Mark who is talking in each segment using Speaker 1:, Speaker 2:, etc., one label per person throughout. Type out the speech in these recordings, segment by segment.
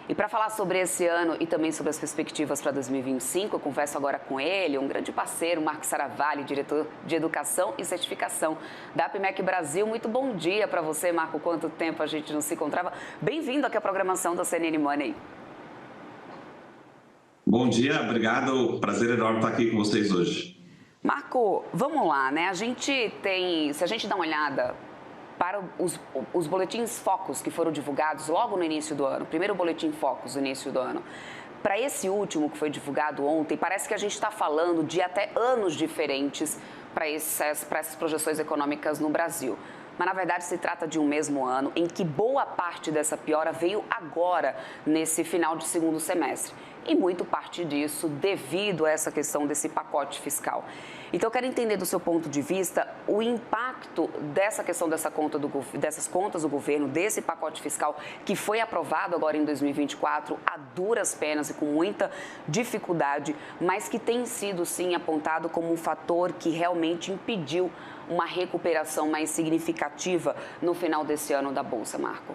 Speaker 1: E para falar sobre esse ano e também sobre as perspectivas para 2025, eu converso agora com ele, um grande parceiro, Marco Saravalli, diretor de Educação e Certificação da APIMEC Brasil. Muito bom dia para você, Marco. Quanto tempo a gente não se encontrava. Bem-vindo aqui à programação da CNN Money.
Speaker 2: Bom dia, obrigado. Prazer enorme estar aqui com vocês hoje.
Speaker 1: Marco, vamos lá, né? Se a gente dá uma olhada para os boletins Focus que foram divulgados logo no início do ano, primeiro boletim Focus no início do ano, para esse último que foi divulgado ontem, parece que a gente está falando de até anos diferentes para essas projeções econômicas no Brasil. Mas, na verdade, se trata de um mesmo ano em que boa parte dessa piora veio agora, nesse final de segundo semestre. E muito parte disso devido a essa questão desse pacote fiscal. Então, eu quero entender do seu ponto de vista o impacto dessa questão dessas contas do governo, desse pacote fiscal que foi aprovado agora em 2024 a duras penas e com muita dificuldade, mas que tem sido, sim, apontado como um fator que realmente impediu uma recuperação mais significativa no final desse ano da Bolsa, Marco.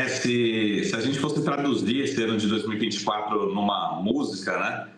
Speaker 2: Se a gente fosse traduzir esse ano de 2024 numa música, né?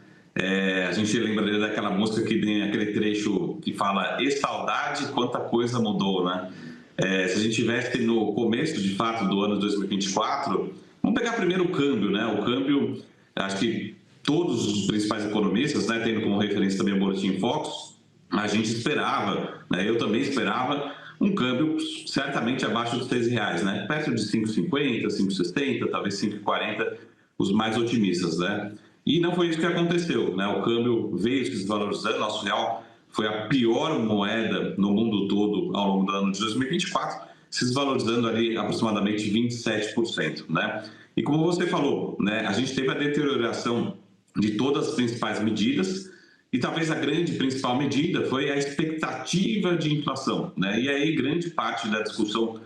Speaker 2: A gente lembra daquela música que tem aquele trecho que fala "E saudade, quanta coisa mudou", né? Se a gente estivesse no começo, de fato, do ano de 2024, vamos pegar primeiro o câmbio, né? O câmbio, acho que todos os principais economistas, né, tendo como referência também o Boletim Focus, a gente esperava, né? Eu também esperava um câmbio certamente abaixo dos R$6, né? Perto de 5,50, 5,60, talvez 5,40, os mais otimistas, né? E não foi isso que aconteceu, né? O câmbio veio se desvalorizando, nosso real foi a pior moeda no mundo todo ao longo do ano de 2024, se desvalorizando ali aproximadamente 27%, né? E como você falou, né, a gente teve a deterioração de todas as principais medidas, e talvez a grande principal medida foi a expectativa de inflação, né? E aí grande parte da discussão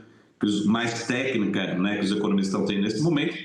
Speaker 2: mais técnica, né, que os economistas estão tendo nesse momento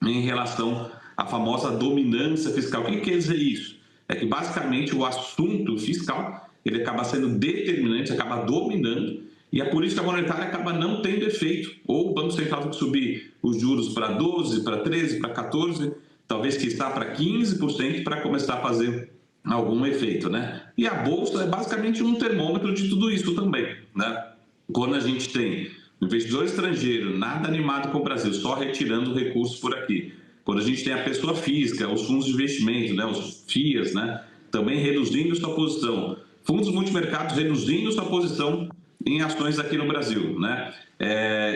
Speaker 2: em relação à famosa dominância fiscal. O que quer dizer isso? É que basicamente o assunto fiscal ele acaba sendo determinante, acaba dominando, e a política monetária acaba não tendo efeito. Ou o Banco Central tem que subir os juros para 12, para 13, para 14, talvez que está para 15% para começar a fazer algum efeito, né? E a Bolsa é basicamente um termômetro de tudo isso também, né? Quando a gente tem investidor estrangeiro nada animado com o Brasil, só retirando recursos por aqui. Quando a gente tem a pessoa física, os fundos de investimento, né, os FIAs, né, também reduzindo sua posição. Fundos multimercados reduzindo sua posição em ações aqui no Brasil, né?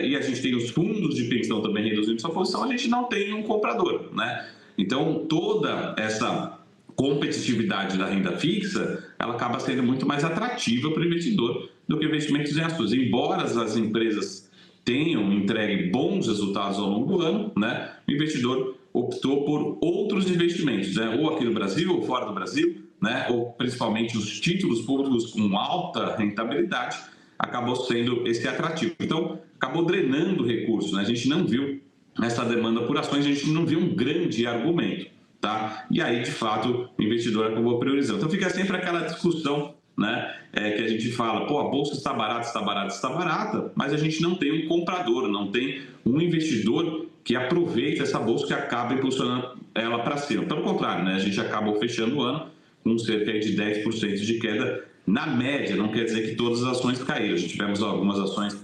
Speaker 2: E a gente tem os fundos de pensão também reduzindo sua posição, a gente não tem um comprador, né? Então, toda essa competitividade da renda fixa, ela acaba sendo muito mais atrativa para o investidor do que investimentos em ações. Embora as empresas tenham entregue bons resultados ao longo do ano, né, o investidor optou por outros investimentos, né, ou aqui no Brasil ou fora do Brasil, né, ou principalmente os títulos públicos com alta rentabilidade, acabou sendo esse atrativo. Então, acabou drenando recursos, né? A gente não viu essa demanda por ações, a gente não viu um grande argumento. Tá? E aí, de fato, o investidor acabou priorizando. Então, fica sempre aquela discussão, né, que a gente fala, pô, a bolsa está barata, está barata, está barata, mas a gente não tem um comprador, não tem um investidor que aproveita essa bolsa, que acaba impulsionando ela para cima. Pelo contrário, né, a gente acabou fechando o ano com cerca de 10% de queda na média. Não quer dizer que todas as ações caíram. A gente tivemos algumas ações,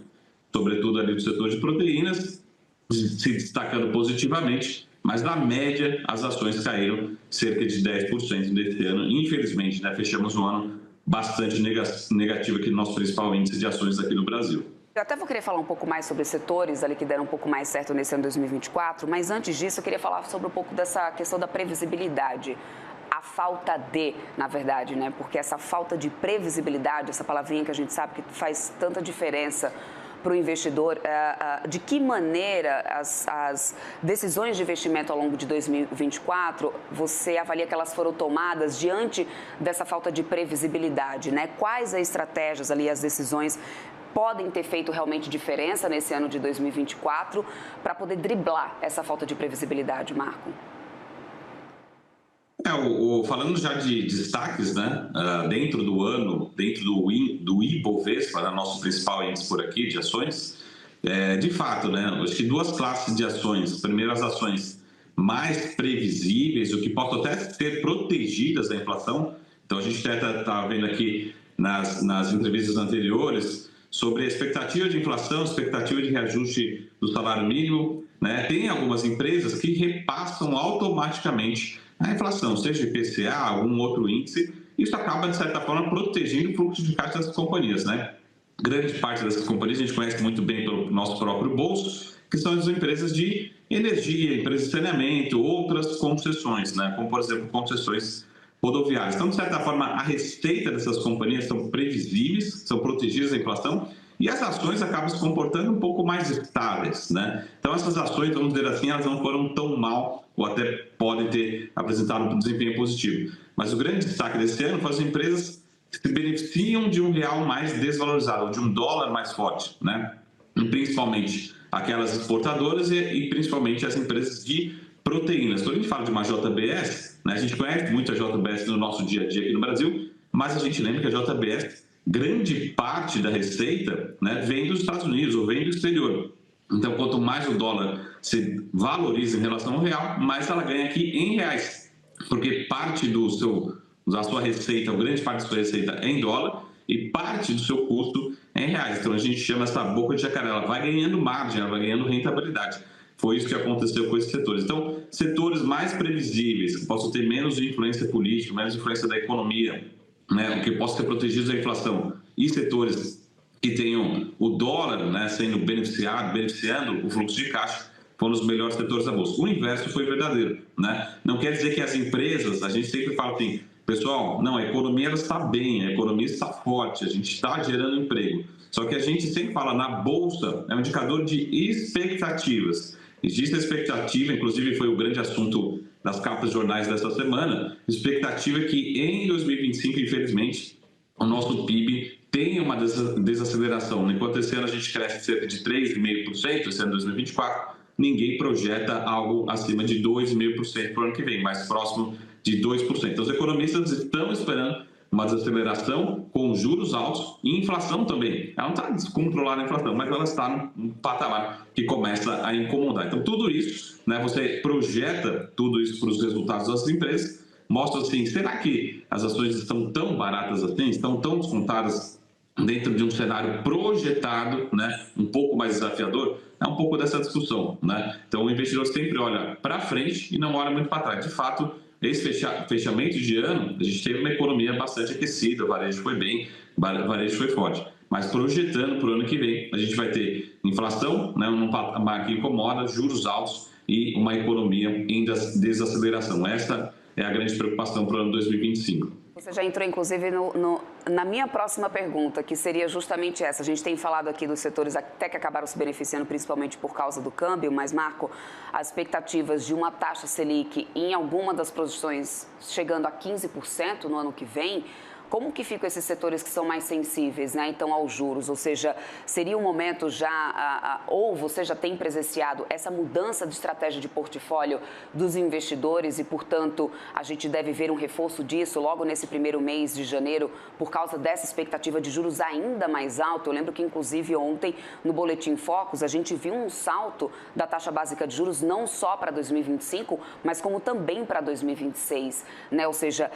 Speaker 2: sobretudo ali do setor de proteínas, se destacando positivamente, mas na média as ações caíram cerca de 10% desse ano. Infelizmente, né, fechamos um ano bastante negativo aqui no nosso principal índice de ações aqui no Brasil.
Speaker 1: Eu até vou querer falar um pouco mais sobre setores ali que deram um pouco mais certo nesse ano 2024, mas antes disso eu queria falar sobre um pouco dessa questão da previsibilidade. A falta de, na verdade, né? Porque essa falta de previsibilidade, essa palavrinha que a gente sabe que faz tanta diferença para o investidor, de que maneira as decisões de investimento ao longo de 2024, você avalia que elas foram tomadas diante dessa falta de previsibilidade, né? Quais as estratégias ali, as decisões podem ter feito realmente diferença nesse ano de 2024 para poder driblar essa falta de previsibilidade, Marco?
Speaker 2: Falando já de destaques, né, dentro do ano, dentro do Ibovespa, nosso principal índice por aqui de ações, De fato, né, acho que duas classes de ações. Primeiro, as ações mais previsíveis, o que possam até ser protegidas da inflação. Então, a gente está vendo aqui nas entrevistas anteriores sobre a expectativa de inflação, expectativa de reajuste do salário mínimo, né? Tem algumas empresas que repassam automaticamente a inflação, seja IPCA, algum outro índice. Isso acaba, de certa forma, protegendo o fluxo de caixa das companhias, né? Grande parte dessas companhias a gente conhece muito bem pelo nosso próprio bolso, que são as empresas de energia, empresas de saneamento, outras concessões, né? Como, por exemplo, concessões rodoviárias. Então, de certa forma, a receita dessas companhias são previsíveis, são protegidas da inflação, e as ações acabam se comportando um pouco mais estáveis, né? Então, essas ações, vamos dizer assim, elas não foram tão mal, ou até podem ter apresentado um desempenho positivo. Mas o grande destaque desse ano foi as empresas que se beneficiam de um real mais desvalorizado, ou de um dólar mais forte, né? E principalmente aquelas exportadoras e principalmente as empresas de proteínas. Quando a gente fala de uma JBS, né, a gente conhece muito a JBS no nosso dia a dia aqui no Brasil, mas a gente lembra que a JBS, grande parte da receita, né, vem dos Estados Unidos ou vem do exterior. Então, quanto mais o dólar se valoriza em relação ao real, mais ela ganha aqui em reais, porque parte da sua receita, ou grande parte da sua receita é em dólar e parte do seu custo é em reais. Então, a gente chama essa boca de jacaré, ela vai ganhando margem, ela vai ganhando rentabilidade. Foi isso que aconteceu com esses setores. Então, setores mais previsíveis, que possam ter menos influência política, menos influência da economia, né, que possam ser protegidos da inflação, e setores que tenham o dólar, né, sendo beneficiando o fluxo de caixa, foram os melhores setores da Bolsa. O inverso foi verdadeiro, né? Não quer dizer que as empresas, a gente sempre fala assim, pessoal, não, a economia ela está bem, a economia está forte, a gente está gerando emprego. Só que a gente sempre fala, na Bolsa, é um indicador de expectativas. Existe a expectativa, inclusive foi o grande assunto das capas de jornais dessa semana, expectativa é que em 2025, infelizmente, o nosso PIB tenha uma desaceleração. Enquanto esse ano a gente cresce cerca de 3,5%, esse ano 2024, ninguém projeta algo acima de 2,5% para o ano que vem, mais próximo de 2%. Então, os economistas estão esperando uma desaceleração com juros altos e inflação também. Ela não está descontrolada a inflação, mas ela está num patamar que começa a incomodar. Então, tudo isso, né, você projeta tudo isso para os resultados das empresas, mostra assim, será que as ações estão tão baratas assim, estão tão descontadas dentro de um cenário projetado, né, um pouco mais desafiador? É um pouco dessa discussão, né? Então, o investidor sempre olha para frente e não olha muito para trás. De fato, esse fechamento de ano, a gente teve uma economia bastante aquecida, o varejo foi bem, o varejo foi forte. Mas projetando para o ano que vem, a gente vai ter inflação, né, num patamar que incomoda, juros altos e uma economia em desaceleração. Essa é a grande preocupação para o ano 2025.
Speaker 1: Você já entrou, inclusive, na minha próxima pergunta, que seria justamente essa. A gente tem falado aqui dos setores até que acabaram se beneficiando, principalmente por causa do câmbio, mas, Marco, as expectativas de uma taxa Selic em alguma das projeções chegando a 15% no ano que vem, como que ficam esses setores que são mais sensíveis, né, então, aos juros? Ou seja, seria um momento ou você já tem presenciado essa mudança de estratégia de portfólio dos investidores e, portanto, a gente deve ver um reforço disso logo nesse primeiro mês de janeiro por causa dessa expectativa de juros ainda mais alta? Eu lembro que, inclusive, ontem, no Boletim Focus, a gente viu um salto da taxa básica de juros não só para 2025, mas como também para 2026, né? Ou seja,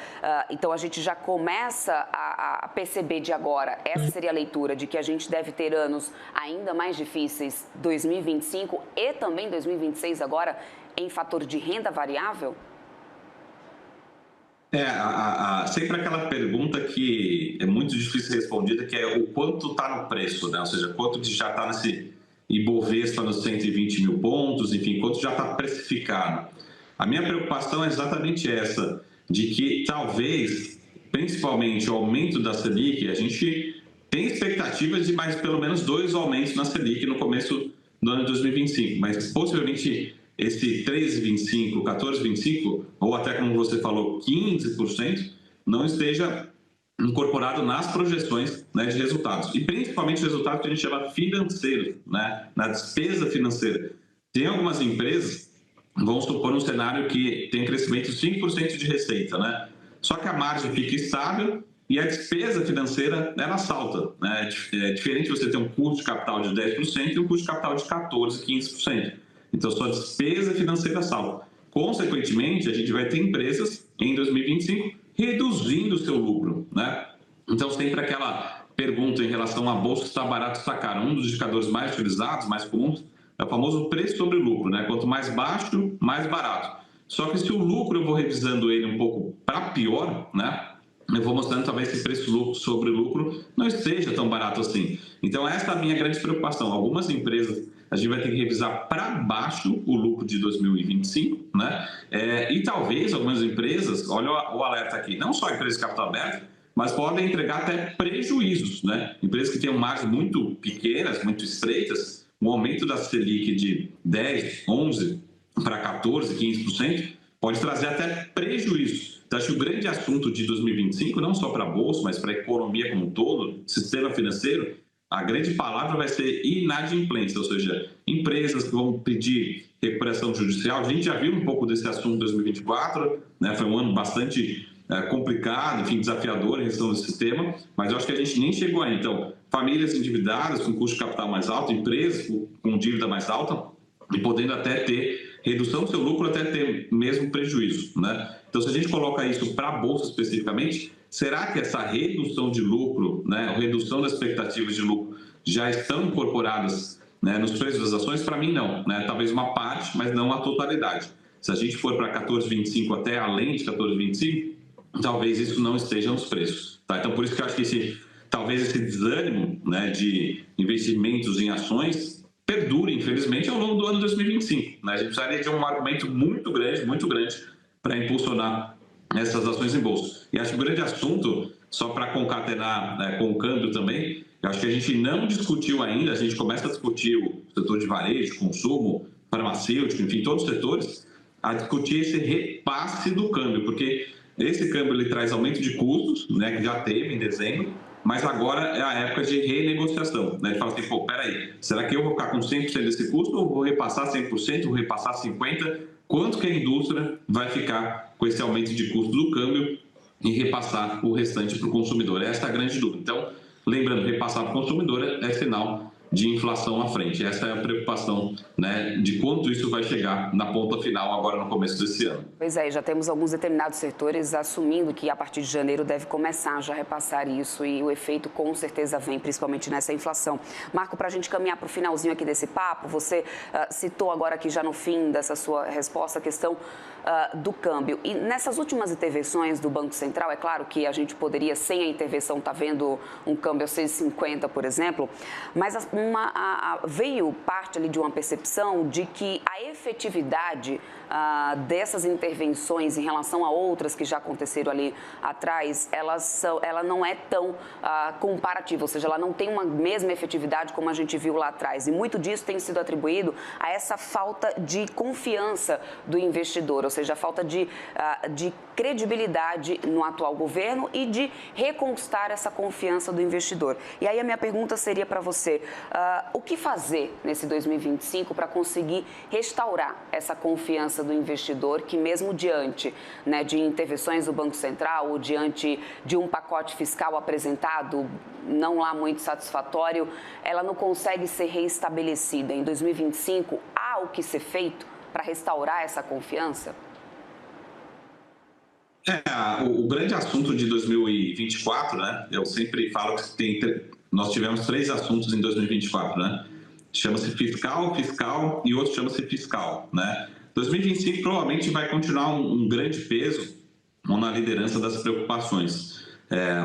Speaker 1: então a gente já começa a perceber de agora, essa seria a leitura de que a gente deve ter anos ainda mais difíceis, 2025 e também 2026 agora, em fator de renda variável?
Speaker 2: Sempre aquela pergunta que é muito difícil respondida, que é o quanto está no preço, né? Ou seja, quanto já está nesse Ibovespa nos 120 mil pontos, enfim, quanto já está precificado. A minha preocupação é exatamente essa, de que talvez, principalmente o aumento da Selic, a gente tem expectativas de mais pelo menos 2 aumentos na Selic no começo do ano de 2025, mas possivelmente esse 13,25%, 14,25%, ou até como você falou, 15%, não esteja incorporado nas projeções, né, de resultados. E principalmente resultados que a gente chama financeiros, né, na despesa financeira. Tem algumas empresas, vamos supor um cenário que tem crescimento de 5% de receita, né? Só que a margem fica estável e a despesa financeira, ela salta, né? É diferente você ter um custo de capital de 10% e um custo de capital de 14%, 15%. Então, sua despesa financeira salta. Consequentemente, a gente vai ter empresas em 2025 reduzindo o seu lucro, né? Então, sempre aquela pergunta em relação à bolsa está barato, está caro. Um dos indicadores mais utilizados, mais comuns, é o famoso preço sobre lucro, né? Quanto mais baixo, mais barato. Só que se o lucro eu vou revisando ele um pouco para pior, né? Eu vou mostrando talvez esse preço sobre lucro não esteja tão barato assim. Então, essa é a minha grande preocupação. Algumas empresas a gente vai ter que revisar para baixo o lucro de 2025, né? E talvez algumas empresas, olha o alerta aqui, não só empresas de capital aberto, mas podem entregar até prejuízos, né? Empresas que tenham margens muito pequenas, muito estreitas, um aumento da Selic de 10, 11 para 14, 15%, pode trazer até prejuízos. Então, acho que o grande assunto de 2025, não só para a Bolsa, mas para a economia como um todo, sistema financeiro, a grande palavra vai ser inadimplência, ou seja, empresas que vão pedir recuperação judicial. A gente já viu um pouco desse assunto em 2024, né? Foi um ano bastante complicado, enfim, desafiador em relação ao sistema, mas eu acho que a gente nem chegou aí. Então, famílias endividadas com custo de capital mais alto, empresas com dívida mais alta e podendo até ter redução do seu lucro, até ter mesmo prejuízo, né? Então, se a gente coloca isso para a Bolsa especificamente, será que essa redução de lucro, né, a redução das expectativas de lucro já estão incorporadas, né, nos preços das ações? Para mim, não, né? Talvez uma parte, mas não a totalidade. Se a gente for para 14,25 até além de 14,25, talvez isso não esteja nos preços, tá? Então, por isso que eu acho que talvez esse desânimo, né, de investimentos em ações perdure, infelizmente, ao longo do ano 2025, né? A gente precisaria de um argumento muito grande para impulsionar essas ações em bolsa. E acho que o grande assunto, só para concatenar, né, com o câmbio também, eu acho que a gente não discutiu ainda, a gente começa a discutir o setor de varejo, consumo, farmacêutico, enfim, todos os setores, a discutir esse repasse do câmbio, porque esse câmbio ele traz aumento de custos, né, que já teve em dezembro, mas agora é a época de renegociação, né? Ele fala assim, pô, peraí, será que eu vou ficar com 100% desse custo ou vou repassar 100%, vou repassar 50%? Quanto que a indústria vai ficar com esse aumento de custo do câmbio e repassar o restante para o consumidor? Essa é a grande dúvida. Então, lembrando, repassar para o consumidor é sinal de inflação à frente. Essa é a preocupação, né, de quanto isso vai chegar na ponta final agora no começo desse ano.
Speaker 1: Pois é, já temos alguns determinados setores assumindo que a partir de janeiro deve começar já a repassar isso e o efeito com certeza vem, principalmente nessa inflação. Marco, para a gente caminhar para o finalzinho aqui desse papo, você citou agora aqui já no fim dessa sua resposta a questão do câmbio. E nessas últimas intervenções do Banco Central, é claro que a gente poderia, sem a intervenção, estar vendo um câmbio a 6,50, por exemplo, mas veio parte ali de uma percepção de que a efetividade dessas intervenções em relação a outras que já aconteceram ali atrás, ela não é tão comparativa, ou seja, ela não tem uma mesma efetividade como a gente viu lá atrás. E muito disso tem sido atribuído a essa falta de confiança do investidor, ou seja, a falta de credibilidade no atual governo e de reconquistar essa confiança do investidor. E aí a minha pergunta seria para você, o que fazer nesse 2025 para conseguir restaurar essa confiança do investidor que mesmo diante, né, de intervenções do Banco Central ou diante de um pacote fiscal apresentado não lá muito satisfatório, ela não consegue ser reestabelecida? Em 2025, há o que ser feito para restaurar essa confiança?
Speaker 2: O grande assunto de 2024, né? Eu sempre falo que nós tivemos 3 assuntos em 2024, né? Chama-se fiscal e outro chama-se fiscal, né? 2025 provavelmente vai continuar um grande peso na liderança das preocupações.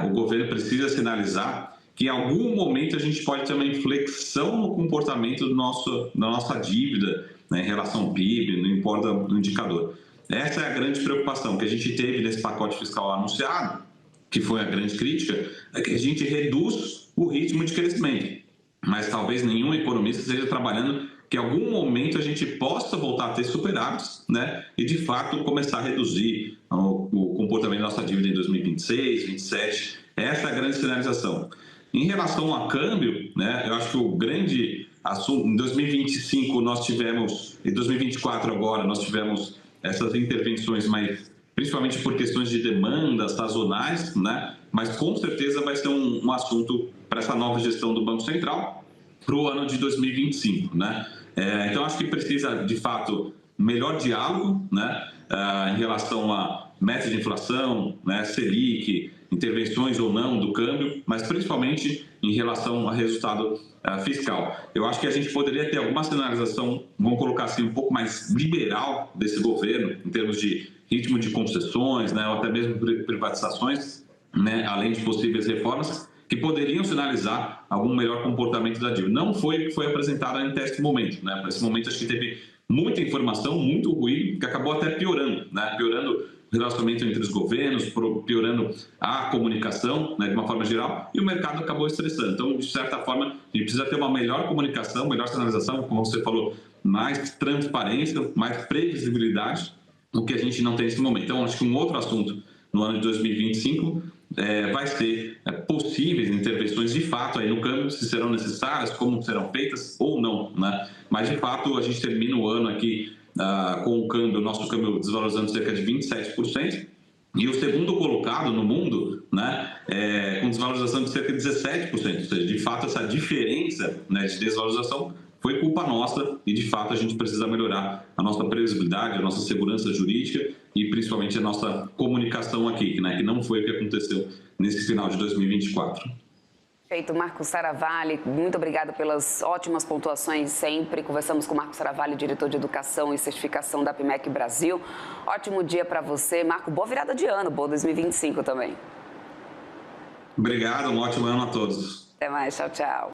Speaker 2: O governo precisa sinalizar que em algum momento a gente pode ter uma inflexão no comportamento da nossa dívida, né, em relação ao PIB, não importa o indicador. Essa é a grande preocupação que a gente teve nesse pacote fiscal anunciado, que foi a grande crítica, é que a gente reduz o ritmo de crescimento. Mas talvez nenhum economista esteja trabalhando que em algum momento a gente possa voltar a ter superávites, né? E de fato começar a reduzir o comportamento da nossa dívida em 2026, 2027. Essa é a grande sinalização. Em relação a câmbio, né? Eu acho que o grande assunto, em 2025 nós tivemos, em 2024 agora nós tivemos essas intervenções mais principalmente por questões de demanda sazonais, né? Mas com certeza vai ser um assunto para essa nova gestão do Banco Central para o ano de 2025, né? Então, acho que precisa, de fato, melhor diálogo, né? Em relação a meta de inflação, né? Selic, intervenções ou não do câmbio, mas principalmente em relação a resultado fiscal. Eu acho que a gente poderia ter alguma sinalização, vamos colocar assim, um pouco mais liberal desse governo, em termos de ritmo de concessões, né? Ou até mesmo privatizações, né? Além de possíveis reformas, que poderiam sinalizar algum melhor comportamento da dívida. Não foi o que foi apresentado até esse momento, né? Para esse momento, acho que teve muita informação, muito ruído, que acabou até piorando, né? Piorando o relacionamento entre os governos, piorando a comunicação, né, de uma forma geral, e o mercado acabou estressando. Então, de certa forma, a gente precisa ter uma melhor comunicação, melhor sinalização, como você falou, mais transparência, mais previsibilidade, o que a gente não tem nesse momento. Então, acho que um outro assunto no ano de 2025 vai ser possíveis intervenções de fato aí no câmbio, se serão necessárias, como serão feitas ou não, né? Mas, de fato, a gente termina o ano aqui com o nosso câmbio desvalorizando cerca de 27%, e o segundo colocado no mundo, né, com desvalorização de cerca de 17%. Ou seja, de fato, essa diferença, né, de desvalorização foi culpa nossa e, de fato, a gente precisa melhorar a nossa previsibilidade, a nossa segurança jurídica e, principalmente, a nossa comunicação aqui, né, que não foi o que aconteceu nesse final de 2024.
Speaker 1: Perfeito, Marco Saravalli, muito obrigada pelas ótimas pontuações sempre. Conversamos com o Marco Saravalli, diretor de Educação e Certificação da APIMEC Brasil. Ótimo dia para você. Marco, boa virada de ano, boa 2025 também.
Speaker 2: Obrigado, um ótimo ano a todos.
Speaker 1: Até mais, tchau, tchau.